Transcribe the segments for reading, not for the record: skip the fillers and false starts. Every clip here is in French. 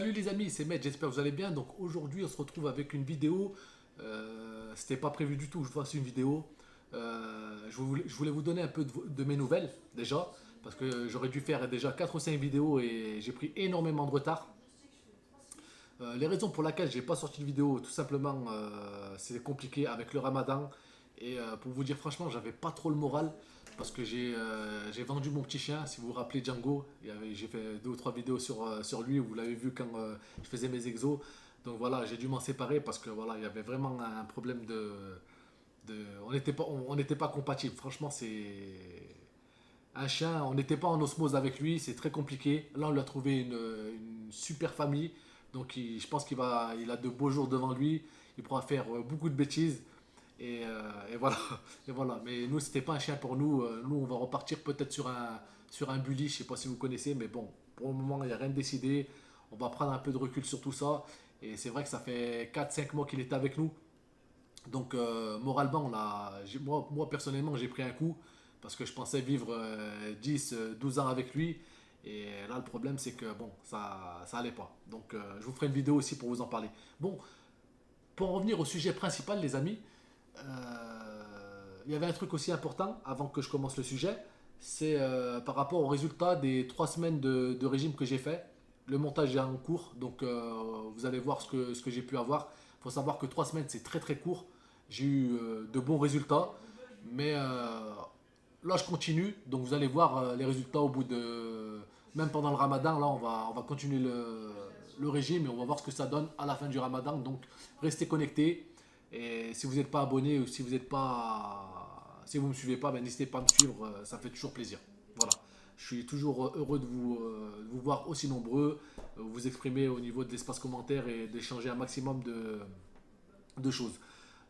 Salut les amis, c'est Med, j'espère que vous allez bien. Donc aujourd'hui on se retrouve avec une vidéo. C'était pas prévu du tout que je fasse une vidéo. Je voulais vous donner un peu de mes nouvelles déjà. Parce que j'aurais dû faire déjà 4 ou 5 vidéos et j'ai pris énormément de retard. Les raisons pour lesquelles j'ai pas sorti de vidéo, tout simplement, c'est compliqué avec le ramadan. Et pour vous dire franchement, j'avais pas trop le moral parce que j'ai vendu mon petit chien. Si vous vous rappelez Django, j'ai fait 2 ou 3 vidéos sur lui. Vous l'avez vu quand je faisais mes exos. Donc voilà, j'ai dû m'en séparer parce que voilà, il y avait vraiment un problème on n'était pas compatibles. Franchement, c'est un chien, on n'était pas en osmose avec lui, c'est très compliqué. Là, on lui a trouvé une super famille. Donc, je pense il a de beaux jours devant lui. Il pourra faire beaucoup de bêtises. Et voilà. Et voilà. Mais nous, c'était pas un chien pour nous. Nous, on va repartir peut-être sur un bully. Je sais pas si vous connaissez. Mais bon, pour le moment, il n'y a rien de décidé. On va prendre un peu de recul sur tout ça. Et c'est vrai que ça fait 4 5 mois qu'il est avec nous. Donc, moralement, moi, personnellement, j'ai pris un coup parce que je pensais vivre 10, 12 ans avec lui. Et là, le problème, c'est que bon, ça allait pas. Donc, je vous ferai une vidéo aussi pour vous en parler. Bon, pour en revenir au sujet principal, les amis, il y avait un truc aussi important avant que je commence le sujet. C'est par rapport au résultat des 3 semaines de régime que j'ai fait. Le montage est en cours, donc vous allez voir ce que j'ai pu avoir. Il faut savoir que 3 semaines, c'est très très court. J'ai eu de bons résultats, mais là je continue, donc vous allez voir les résultats au bout de... Même pendant le ramadan, là on va continuer le régime et on va voir ce que ça donne à la fin du ramadan. Donc restez connectés et si vous n'êtes pas abonné ou si vous n'êtes pas... Si vous ne me suivez pas, ben, n'hésitez pas à me suivre, ça fait toujours plaisir. Voilà. Je suis toujours heureux de vous voir aussi nombreux, vous exprimer au niveau de l'espace commentaire et d'échanger un maximum de choses.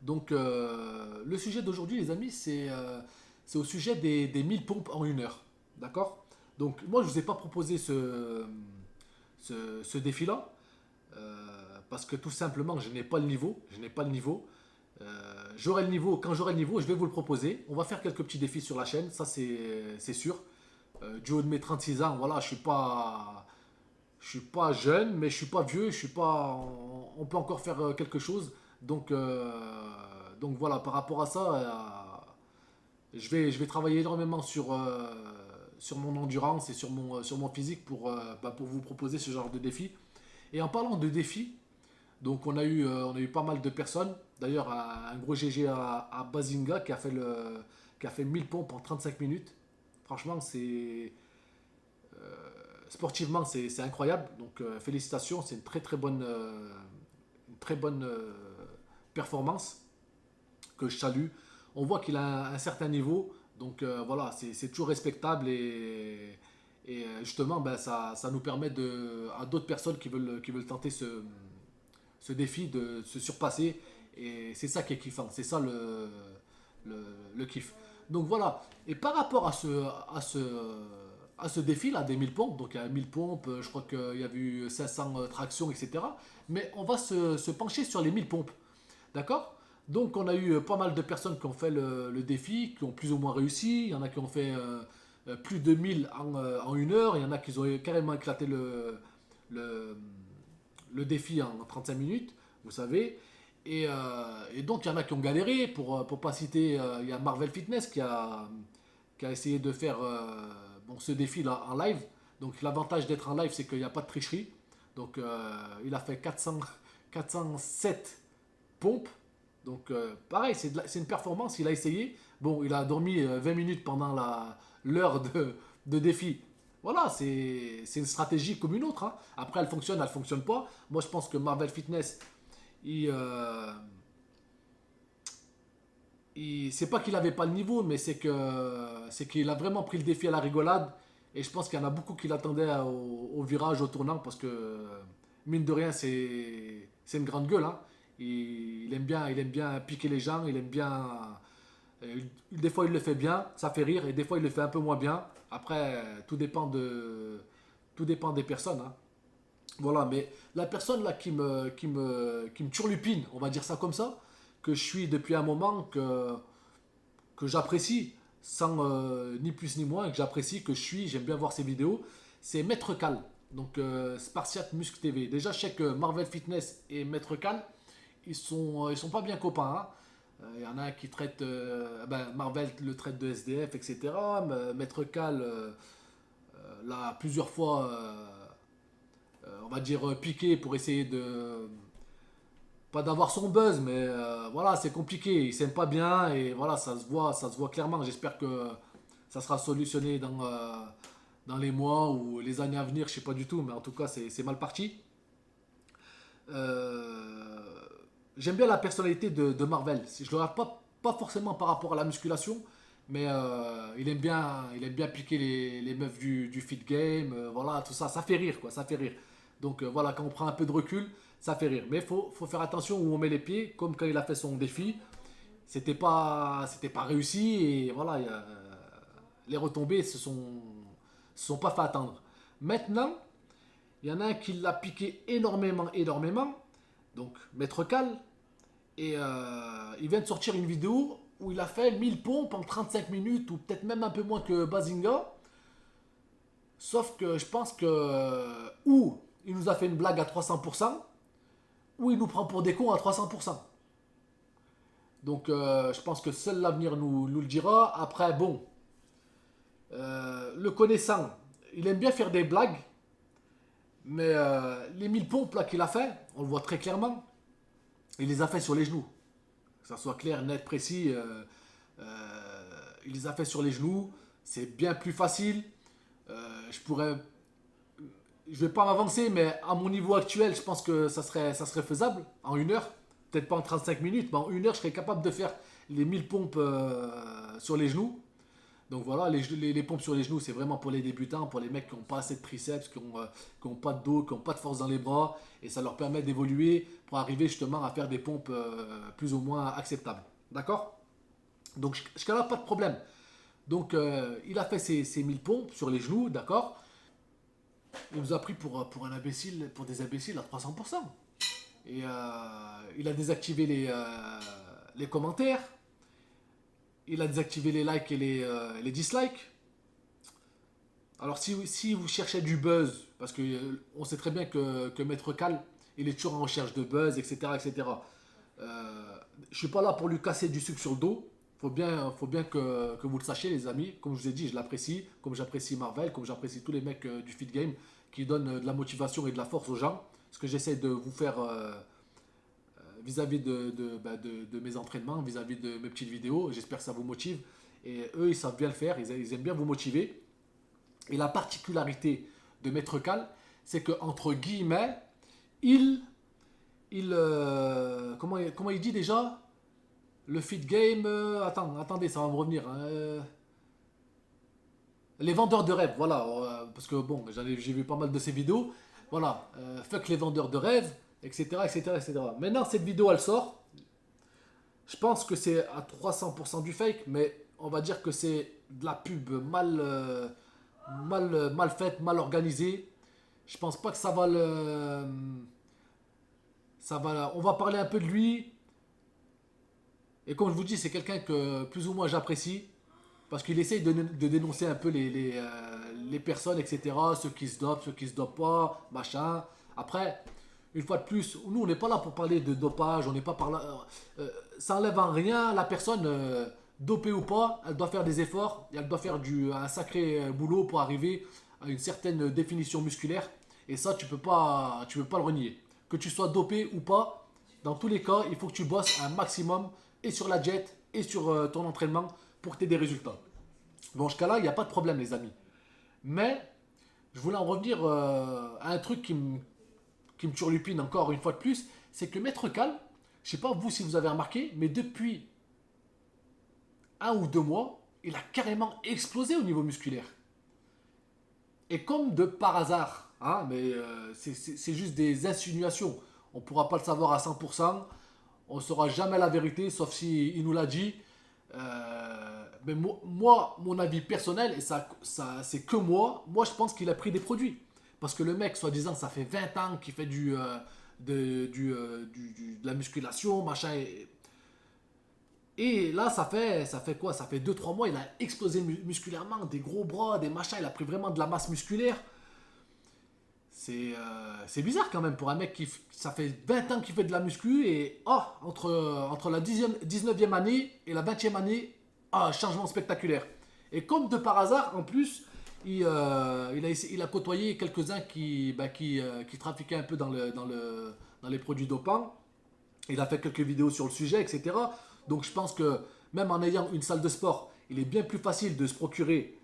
Donc, le sujet d'aujourd'hui, les amis, c'est au sujet des 1000 pompes en 1 heure. D'accord. Donc, moi, je ne vous ai pas proposé ce défi-là parce que tout simplement, je n'ai pas le niveau. Je n'ai pas le niveau. J'aurai le niveau. Quand j'aurai le niveau, je vais vous le proposer. On va faire quelques petits défis sur la chaîne, ça c'est sûr. Du haut de mes 36 ans, voilà, je suis pas jeune, mais je suis pas vieux, je suis pas, on peut encore faire quelque chose. Donc, donc voilà, par rapport à ça, je vais travailler énormément sur mon endurance et sur mon physique pour vous proposer ce genre de défi. Et en parlant de défis, donc on a eu pas mal de personnes. D'ailleurs, un gros GG à Bazinga qui a fait 1000 pompes en 35 minutes. Franchement, sportivement, c'est incroyable. Donc, félicitations, c'est une très bonne performance que je salue. On voit qu'il a un certain niveau, donc voilà, c'est toujours respectable et justement, ben, ça nous permet à d'autres personnes qui veulent tenter ce défi de se surpasser et c'est ça qui est kiffant, c'est ça le kiff. Donc voilà, et par rapport à ce défi là des 1000 pompes, donc il y a 1000 pompes, je crois qu'il y a eu 500 tractions, etc. Mais on va se pencher sur les 1000 pompes, d'accord. Donc on a eu pas mal de personnes qui ont fait le défi, qui ont plus ou moins réussi, il y en a qui ont fait plus de 1000 en 1 heure, il y en a qui ont carrément éclaté le, le défi en 35 minutes, vous savez. Et donc, il y en a qui ont galéré. Pour pas citer, il y a Marvel Fitness qui a essayé de faire bon, ce défi-là en live. Donc, l'avantage d'être en live, c'est qu'il n'y a pas de tricherie. Donc, il a fait 407 pompes. Donc, pareil, c'est une performance. Il a essayé. Bon, il a dormi 20 minutes pendant l'heure de défi. Voilà, c'est une stratégie comme une autre, hein. Après, elle fonctionne pas. Moi, je pense que Marvel Fitness, il, euh, c'est pas qu'il avait pas le niveau, mais c'est qu'il a vraiment pris le défi à la rigolade. Et je pense qu'il y en a beaucoup qui l'attendaient au virage, au tournant, parce que mine de rien, c'est une grande gueule, hein. Il aime bien piquer les gens, il aime bien. Des fois, il le fait bien, ça fait rire, et des fois, il le fait un peu moins bien. Après, tout dépend des personnes, hein. Voilà, mais la personne là qui me turlupine, on va dire ça comme ça, que je suis depuis un moment, que j'apprécie, sans ni plus ni moins, que j'apprécie, j'aime bien voir ses vidéos, c'est Maître Cal. Donc Spartiate Muscle TV. Déjà, je sais que Marvel Fitness et Maître Cal, ils sont pas bien copains, hein. Il y en a un qui traite, Marvel le traite de SDF, etc. Maître Cal l'a plusieurs fois, on va dire, piqué pour essayer de, pas d'avoir son buzz, mais voilà, c'est compliqué. Ils s'aiment pas bien et voilà, ça se voit clairement. J'espère que ça sera solutionné dans les mois ou les années à venir, je sais pas du tout, mais en tout cas, c'est mal parti. Euh, J'aime bien la personnalité de Marvel. Je le regarde pas forcément par rapport à la musculation, mais il aime bien piquer les meufs du fit game, voilà, tout ça, ça fait rire, quoi, ça fait rire. Donc voilà, quand on prend un peu de recul, ça fait rire. Mais faut faire attention où on met les pieds, comme quand il a fait son défi, c'était pas réussi et voilà, les retombées se sont pas fait attendre. Maintenant, il y en a un qui l'a piqué énormément, énormément, donc Maître Cal, et il vient de sortir une vidéo où il a fait 1000 pompes en 35 minutes, ou peut-être même un peu moins que Bazinga. Sauf que je pense que ou il nous a fait une blague à 300%, ou il nous prend pour des cons à 300%. Donc je pense que seul l'avenir nous le dira. Après, bon, le connaissant, il aime bien faire des blagues, mais les 1000 pompes là qu'il a fait, on le voit très clairement, il les a fait sur les genoux. Que ça soit clair, net, précis, il les a fait sur les genoux. C'est bien plus facile. Je pourrais, je vais pas m'avancer, mais à mon niveau actuel, je pense que ça serait faisable en une heure. Peut-être pas en 35 minutes, mais en une heure, je serais capable de faire les 1000 pompes sur les genoux. Donc voilà, les pompes sur les genoux, c'est vraiment pour les débutants, pour les mecs qui n'ont pas assez de triceps, qui ont pas de dos, qui n'ont pas de force dans les bras. Et ça leur permet d'évoluer pour arriver justement à faire des pompes plus ou moins acceptables. D'accord? Donc jusqu'à là, pas de problème. Donc il a fait ses 1000 pompes sur les genoux, d'accord? Il nous a pris pour un imbécile, pour des imbéciles à 300%. Et il a désactivé les commentaires. Il a désactivé les likes et les dislikes. Alors si vous cherchez du buzz, parce que on sait très bien que Maître Cal, il est toujours en recherche de buzz, etc. etc. Je suis pas là pour lui casser du sucre sur le dos. Faut bien que vous le sachiez, les amis. Comme je vous ai dit, je l'apprécie, comme j'apprécie Marvel, comme j'apprécie tous les mecs du Fit Game qui donnent de la motivation et de la force aux gens. Ce que j'essaie de vous faire vis-à-vis de mes entraînements, vis-à-vis de mes petites vidéos. J'espère que ça vous motive. Et eux, ils savent bien le faire, ils aiment bien vous motiver. Et la particularité de Maître Cal, c'est que entre guillemets, il, comment il dit déjà? Le fit game, attendez, ça va me revenir, hein. Les vendeurs de rêves, voilà, parce que bon, j'ai vu pas mal de ces vidéos, voilà, fuck les vendeurs de rêves, etc., etc., etc. Maintenant, cette vidéo, elle sort, je pense que c'est à 300% du fake, mais on va dire que c'est de la pub mal faite, mal organisée. Je pense pas que on va parler un peu de lui. Et comme je vous dis, c'est quelqu'un que plus ou moins j'apprécie. Parce qu'il essaye de dénoncer un peu les personnes, etc. Ceux qui se dopent, ceux qui se dopent pas, machin. Après, une fois de plus, nous, on n'est pas là pour parler de dopage. On n'est pas par là. Ça enlève en rien la personne, dopée ou pas. Elle doit faire des efforts. Et elle doit faire un sacré boulot pour arriver à une certaine définition musculaire. Et ça, tu peux pas le renier. Que tu sois dopé ou pas, dans tous les cas, il faut que tu bosses un maximum et sur la jet et sur ton entraînement pour que tu aies des résultats. Dans ce cas-là, il n'y a pas de problème, les amis. Mais je voulais en revenir à un truc qui me turlupine encore une fois de plus, c'est que Maître Cal, je ne sais pas vous si vous avez remarqué, mais depuis un ou deux mois, il a carrément explosé au niveau musculaire. Et comme de par hasard, hein, mais c'est juste des insinuations, on ne pourra pas le savoir à 100%, on ne saura jamais la vérité, sauf si il nous l'a dit. Mais moi, mon avis personnel, et c'est que moi je pense qu'il a pris des produits. Parce que le mec, soi-disant, ça fait 20 ans qu'il fait de la musculation, machin. Et là, ça fait quoi? Ça fait deux trois mois, il a explosé musculairement, des gros bras, des machins, il a pris vraiment de la masse musculaire. C'est bizarre quand même pour un mec ça fait 20 ans qu'il fait de la muscu et oh, entre la 19e année et la 20e année, ah, changement spectaculaire. Et comme de par hasard, en plus, il a côtoyé quelques-uns qui trafiquaient un peu dans les produits dopants. Il a fait quelques vidéos sur le sujet, etc. Donc je pense que même en ayant une salle de sport, il est bien plus facile de se procurer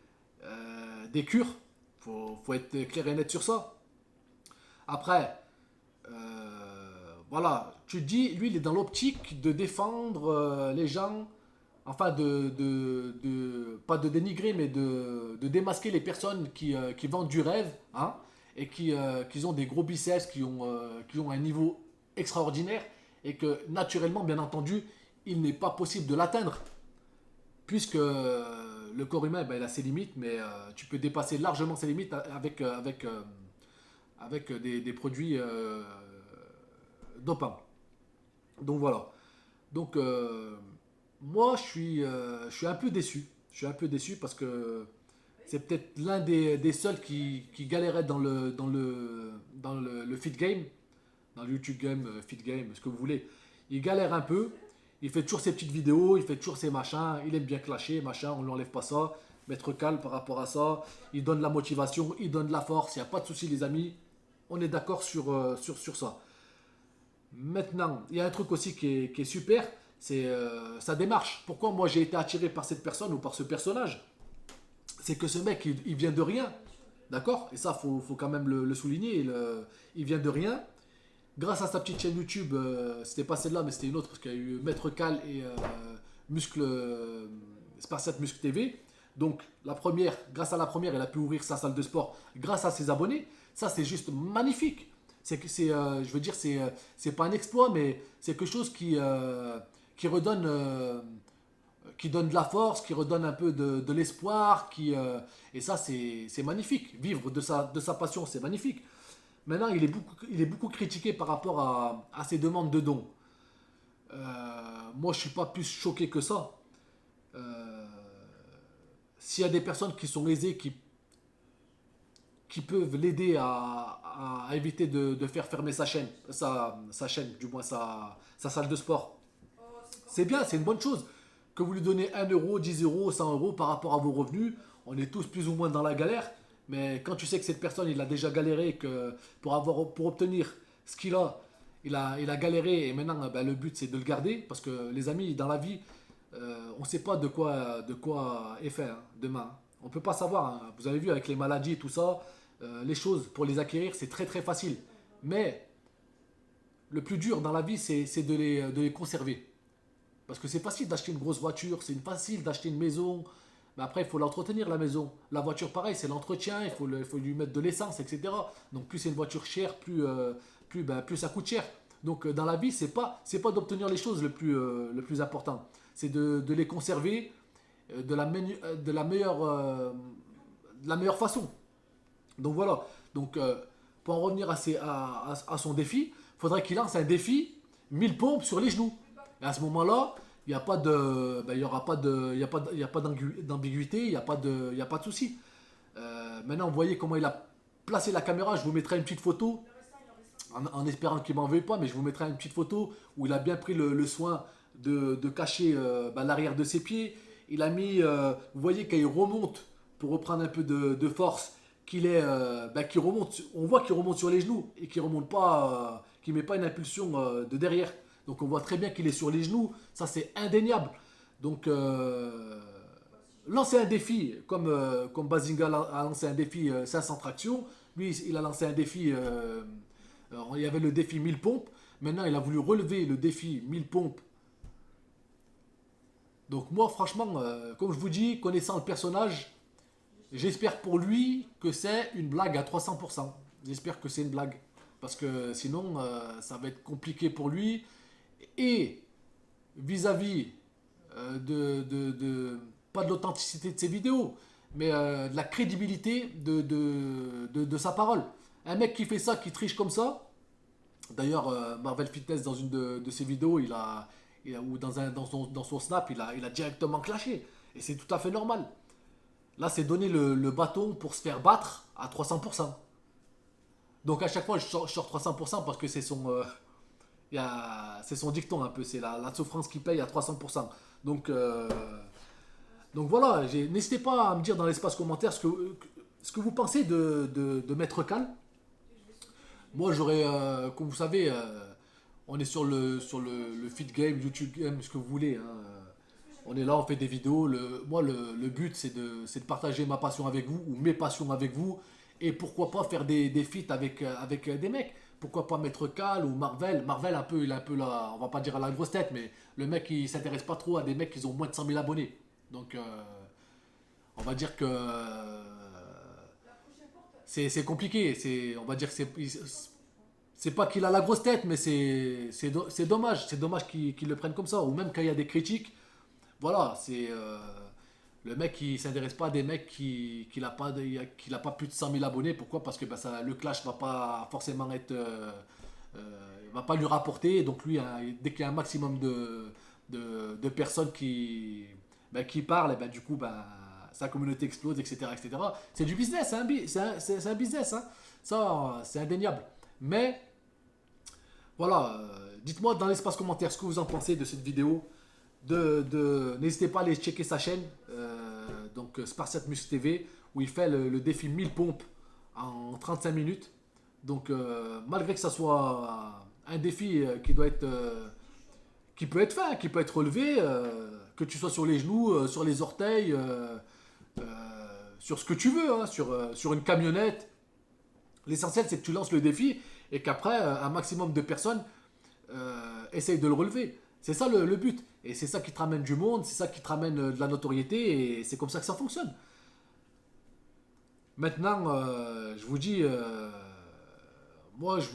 des cures. Faut être clair et net sur ça. Après, voilà, tu te dis, lui, il est dans l'optique de défendre les gens, enfin, pas de dénigrer, mais de démasquer les personnes qui vendent du rêve, hein, et qui ont des gros biceps, qui ont un niveau extraordinaire, et que naturellement, bien entendu, il n'est pas possible de l'atteindre, puisque le corps humain, ben, il a ses limites, mais tu peux dépasser largement ses limites avec des produits dopants. Donc voilà. Donc moi je suis un peu déçu. Je suis un peu déçu parce que c'est peut-être l'un des seuls qui galérait le fit game, dans le YouTube game, fit game, ce que vous voulez. Il galère un peu. Il fait toujours ses petites vidéos, il fait toujours ses machins, il aime bien clasher, machin, on ne lui enlève pas ça. Mettre calme par rapport à ça. Il donne la motivation, il donne la force, il n'y a pas de souci les amis. On est d'accord sur ça. Maintenant, il y a un truc aussi qui est super, c'est sa démarche. Pourquoi moi j'ai été attiré par cette personne ou par ce personnage? C'est que ce mec, il vient de rien. D'accord? Et ça, faut quand même le souligner. Il vient de rien. Grâce à sa petite chaîne YouTube, c'était pas celle-là, mais c'était une autre, parce qu'il y a eu Maître Cal et Muscle, Spartiate Muscle TV. Donc, grâce à la première, elle a pu ouvrir sa salle de sport grâce à ses abonnés. Ça, c'est juste magnifique. Je veux dire, c'est pas un exploit, mais c'est quelque chose qui redonne, qui donne de la force, qui redonne un peu de l'espoir, et ça, c'est magnifique. Vivre de sa passion, c'est magnifique. Maintenant, il est beaucoup critiqué par rapport à ses demandes de dons. Moi, je suis pas plus choqué que ça. Euh, S'il y a des personnes qui sont aisées, qui peuvent l'aider à éviter de faire fermer sa chaîne, du moins sa salle de sport. C'est bien, c'est une bonne chose. Que vous lui donnez 1 euro, 10 euros, 100 euros par rapport à vos revenus, on est tous plus ou moins dans la galère. Mais quand tu sais que cette personne, il a déjà galéré, que pour obtenir ce qu'il a, il a galéré et maintenant ben, le but c'est de le garder. Parce que les amis, dans la vie, on ne sait pas de quoi est fait hein, demain. On ne peut pas savoir. Hein. Vous avez vu avec les maladies et tout ça, les choses pour les acquérir, c'est très très facile. Mais le plus dur dans la vie, c'est de les conserver. Parce que c'est facile d'acheter une grosse voiture, c'est facile d'acheter une maison, mais après il faut l'entretenir la maison. La voiture pareil, c'est l'entretien, il faut lui mettre de l'essence, etc. Donc plus c'est une voiture chère, plus ça coûte cher. Donc dans la vie, c'est pas d'obtenir les choses le plus important. C'est de les conserver de la meilleure façon. Donc voilà. Donc pour en revenir à son défi, il faudrait qu'il lance un défi 1000 pompes sur les genoux. Et à ce moment-là, il n'y a pas de, ben, il y aura pas de, il y a pas d'ambiguïté, il n'y a pas il y a pas de souci. Maintenant, vous voyez comment il a placé la caméra. Je vous mettrai une petite photo, en espérant qu'il m'en veuille pas, mais je vous mettrai une petite photo où il a bien pris le soin de cacher ben, l'arrière de ses pieds. Il a mis, vous voyez quand il remonte pour reprendre un peu de force, qu'il remonte. On voit qu'il remonte sur les genoux et qu'il remonte pas, qu'il met pas une impulsion de derrière. Donc on voit très bien qu'il est sur les genoux, ça c'est indéniable. Donc lancer un défi, comme Bazinga a lancé un défi 500 tractions, lui il a lancé un défi, il y avait le défi 1000 pompes, maintenant il a voulu relever le défi 1000 pompes. Donc moi franchement, comme je vous dis, connaissant le personnage, j'espère pour lui que c'est une blague à 300%. J'espère que c'est une blague. Parce que sinon, ça va être compliqué pour lui. Et vis-à-vis pas de l'authenticité de ses vidéos, mais de la crédibilité de sa parole. Un mec qui fait ça, qui triche comme ça, d'ailleurs Marvel Fitness dans une de ses vidéos, ou dans son snap, il a directement clashé. Et c'est tout à fait normal. Là, c'est donner le bâton pour se faire battre à 300%. Donc à chaque fois, je sors 300% parce que c'est son dicton un peu. C'est la souffrance qui paye à 300%. Donc, euh, donc voilà, n'hésitez pas à me dire dans l'espace commentaire ce que vous pensez de Maître Cal. Moi, comme vous savez, on est sur le feed game, YouTube game, ce que vous voulez, hein. On est là, on fait des vidéos. Moi, le but, c'est de partager ma passion avec vous, ou mes passions avec vous. Et pourquoi pas faire des feats avec des mecs. Pourquoi pas mettre Cal ou Marvel. Marvel, il est un peu là, on va pas dire à la grosse tête, mais le mec, il s'intéresse pas trop à des mecs qui ont moins de 100 000 abonnés. Donc, on va dire que c'est compliqué. On va dire que c'est pas qu'il a la grosse tête, mais c'est dommage. C'est dommage qu'il le prenne comme ça. Ou même quand il y a des critiques, voilà, le mec qui s'intéresse pas à des mecs qui n'a pas plus de 100 000 abonnés. Pourquoi? Parce que ben, le clash va pas forcément être, va pas lui rapporter. Donc lui, hein, dès qu'il y a un maximum de personnes qui parlent, et ben, du coup, ben, sa communauté explose, etc., etc. C'est du business, c'est un business, hein. Ça, c'est indéniable. Mais voilà, dites-moi dans l'espace commentaire ce que vous en pensez de cette vidéo. N'hésitez pas à aller checker sa chaîne, donc Spartiate Muscle TV, où il fait le défi 1000 pompes en 35 minutes. Donc malgré que ça soit un défi qui peut être fait, hein, qui peut être relevé, que tu sois sur les genoux, sur les orteils, sur ce que tu veux, hein, sur une camionnette. L'essentiel c'est que tu lances le défi et qu'après un maximum de personnes essayent de le relever. C'est ça le but. Et c'est ça qui te ramène du monde, c'est ça qui te ramène de la notoriété, et c'est comme ça que ça fonctionne. Maintenant, moi je vous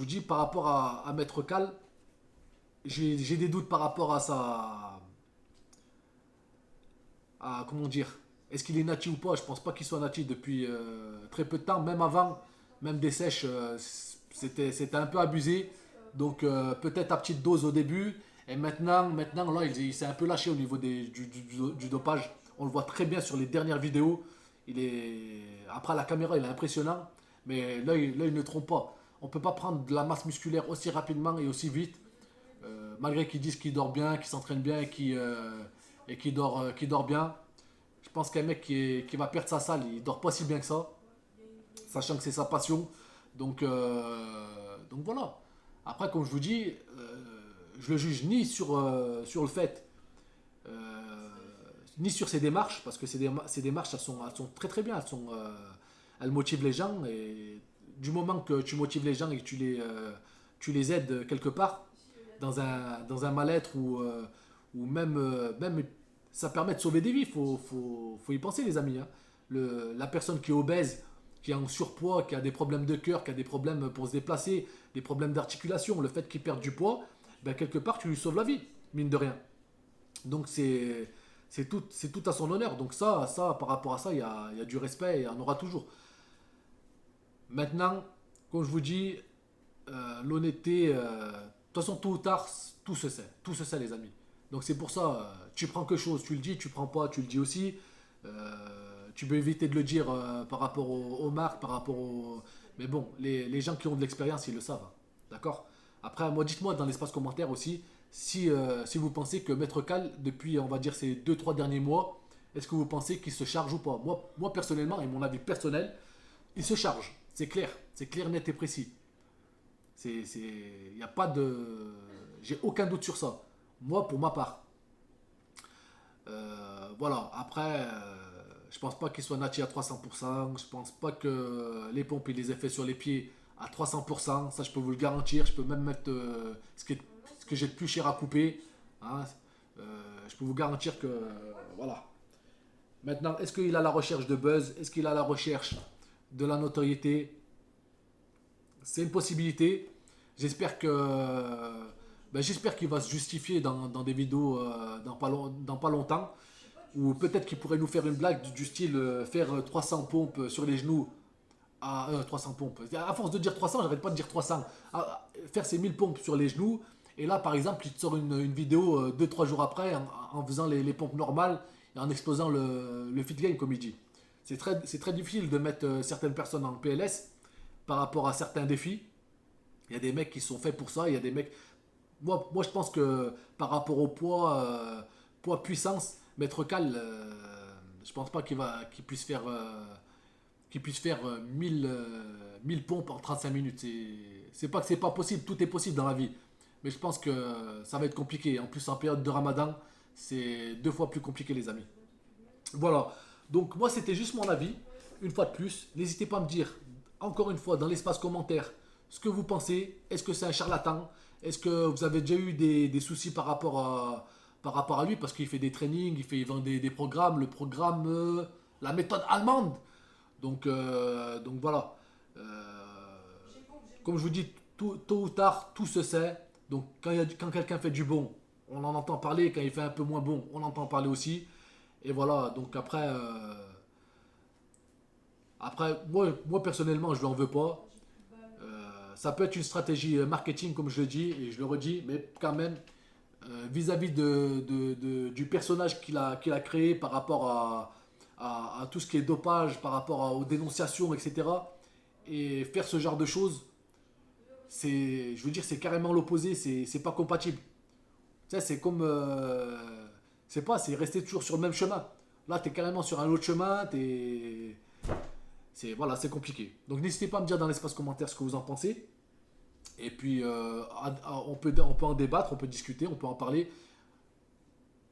dis par rapport à Maître Cal, j'ai des doutes par rapport comment dire, est-ce qu'il est nati ou pas? Je pense pas qu'il soit nati depuis très peu de temps, même avant, même des sèches, c'était un peu abusé. Donc peut-être à petite dose au début. Et maintenant là, il s'est un peu lâché au niveau du dopage. On le voit très bien sur les dernières vidéos. Après la caméra, il est impressionnant. Mais là, il ne trompe pas. On ne peut pas prendre de la masse musculaire aussi rapidement et aussi vite. Malgré qu'ils disent qu'il dort bien, qu'il s'entraîne bien et qu'il dort bien. Je pense qu'un mec qui va perdre sa salle, il dort pas si bien que ça. Sachant que c'est sa passion. Donc voilà. Après, comme je vous dis, je le juge ni sur le fait, ni sur ses démarches, parce que ses démarches, elles sont très très bien, elles motivent les gens, et du moment que tu motives les gens et que tu les aides quelque part, dans un mal-être, ou même ça permet de sauver des vies, faut y penser les amis, hein. La personne qui est obèse, qui est en surpoids, qui a des problèmes de cœur, qui a des problèmes pour se déplacer, des problèmes d'articulation, le fait qu'il perde du poids, ben quelque part tu lui sauves la vie, mine de rien. Donc c'est tout à son honneur. Donc ça par rapport à ça, il y a du respect et il y en aura toujours. Maintenant, comme je vous dis, l'honnêteté, de toute façon, tôt ou tard, tout se sait les amis. Donc c'est pour ça, tu prends quelque chose, tu le dis, tu prends pas, tu le dis aussi. Tu peux éviter de le dire par rapport aux marques, par rapport aux... Mais bon, les gens qui ont de l'expérience, ils le savent, hein. D'accord? Après, moi, dites-moi dans l'espace commentaire aussi si vous pensez que Maître Cal, depuis, on va dire, ces 2-3 derniers mois, est-ce que vous pensez qu'il se charge ou pas? Moi, personnellement, et mon avis personnel, il se charge. C'est clair, net et précis. Il n'y a pas de... J'ai aucun doute sur ça. Moi, pour ma part. Voilà, après, je pense pas qu'il soit nati à 300%. Je pense pas que les pompes, il les ait fait sur les pieds à 300%. Ça, je peux vous le garantir. Je peux même mettre ce que j'ai de plus cher à couper, hein. Je peux vous garantir que, voilà. Maintenant, est-ce qu'il a la recherche de buzz? Est-ce qu'il a la recherche de la notoriété? C'est une possibilité. J'espère j'espère qu'il va se justifier dans des vidéos dans pas longtemps. Ou peut-être qu'il pourrait nous faire une blague du style faire 300 pompes sur les genoux. 300 pompes. À force de dire 300, j'arrête pas de dire 300. Faire ses 1000 pompes sur les genoux. Et là, par exemple, il te sort une vidéo 2-3 jours après en faisant les pompes normales et en explosant le fit game, comme il dit. C'est très difficile de mettre certaines personnes en PLS par rapport à certains défis. Il y a des mecs qui sont faits pour ça. Il y a des mecs. Moi je pense que par rapport au poids, poids puissance, Maître Cal, je pense pas qu'il puisse faire 1000 pompes en 35 minutes. C'est pas que c'est pas possible, tout est possible dans la vie. Mais je pense que ça va être compliqué. En plus, en période de Ramadan, c'est 2 fois plus compliqué, les amis. Voilà. Donc, moi, c'était juste mon avis. Une fois de plus, n'hésitez pas à me dire, encore une fois, dans l'espace commentaire, ce que vous pensez. Est-ce que c'est un charlatan? Est-ce que vous avez déjà eu des soucis par rapport à lui? Parce qu'il fait des trainings, il vend des programmes. Le programme, la méthode allemande. Donc voilà. Euh, Comme je vous dis, tôt ou tard, tout se sait. Donc quand quelqu'un fait du bon, on en entend parler. Quand il fait un peu moins bon, on entend parler aussi. Et voilà. Donc après moi personnellement, je ne lui en veux pas. Ça peut être une stratégie marketing, comme je le dis, et je le redis, mais quand même, vis-à-vis du personnage qu'il a créé par rapport à tout ce qui est dopage, par rapport aux dénonciations, etc. Et faire ce genre de choses, je veux dire, c'est carrément l'opposé, c'est pas compatible. Tu sais, c'est comme, c'est pas, c'est rester toujours sur le même chemin. Là, tu es carrément sur un autre chemin, voilà, c'est compliqué. Donc n'hésitez pas à me dire dans l'espace commentaire ce que vous en pensez. Et puis, on peut en débattre, on peut discuter, on peut en parler.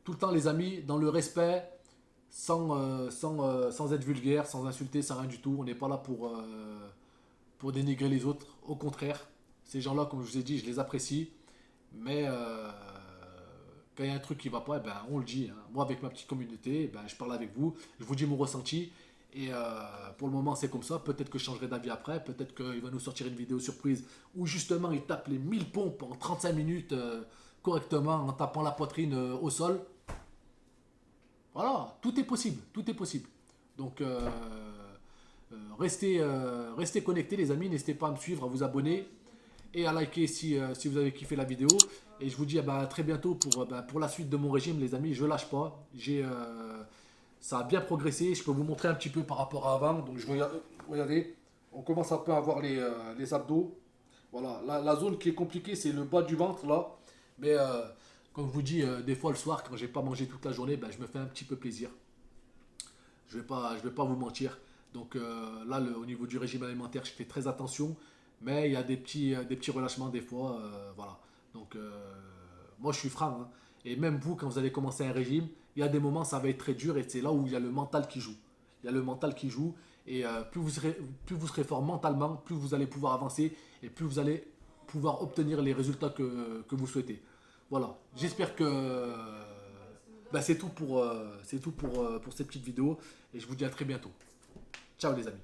Tout le temps, les amis, dans le respect, sans être vulgaire, sans insulter, sans rien du tout. On n'est pas là pour dénigrer les autres. Au contraire, ces gens-là, comme je vous ai dit, je les apprécie. Mais quand il y a un truc qui ne va pas, eh ben, on le dit, hein. Moi, avec ma petite communauté, eh ben, je parle avec vous, je vous dis mon ressenti. Et pour le moment, c'est comme ça. Peut-être que je changerai d'avis après. Peut-être qu'il va nous sortir une vidéo surprise où justement il tape les 1000 pompes en 35 minutes correctement en tapant la poitrine au sol. Voilà, tout est possible. Tout est possible. Donc, restez connectés, les amis. N'hésitez pas à me suivre, à vous abonner et à liker si vous avez kiffé la vidéo. Et je vous dis à très bientôt pour la suite de mon régime, les amis. Je lâche pas. Ça a bien progressé. Je peux vous montrer un petit peu par rapport à avant. Donc, regardez, on commence un peu à voir les abdos. Voilà, la zone qui est compliquée, c'est le bas du ventre là. Mais comme je vous dis, des fois le soir, quand j'ai pas mangé toute la journée, ben, je me fais un petit peu plaisir. Je vais pas vous mentir. Donc là, au niveau du régime alimentaire, je fais très attention. Mais il y a des petits relâchements des fois. Voilà. Donc moi, je suis franc, hein. Et même vous, quand vous allez commencer un régime, il y a des moments, ça va être très dur. Et c'est là où il y a le mental qui joue. Il y a le mental qui joue. Et plus vous serez fort mentalement, plus vous allez pouvoir avancer. Et plus vous allez pouvoir obtenir les résultats que vous souhaitez. Voilà. J'espère que bah, c'est tout pour cette petite vidéo. Et je vous dis à très bientôt. Ciao les amis.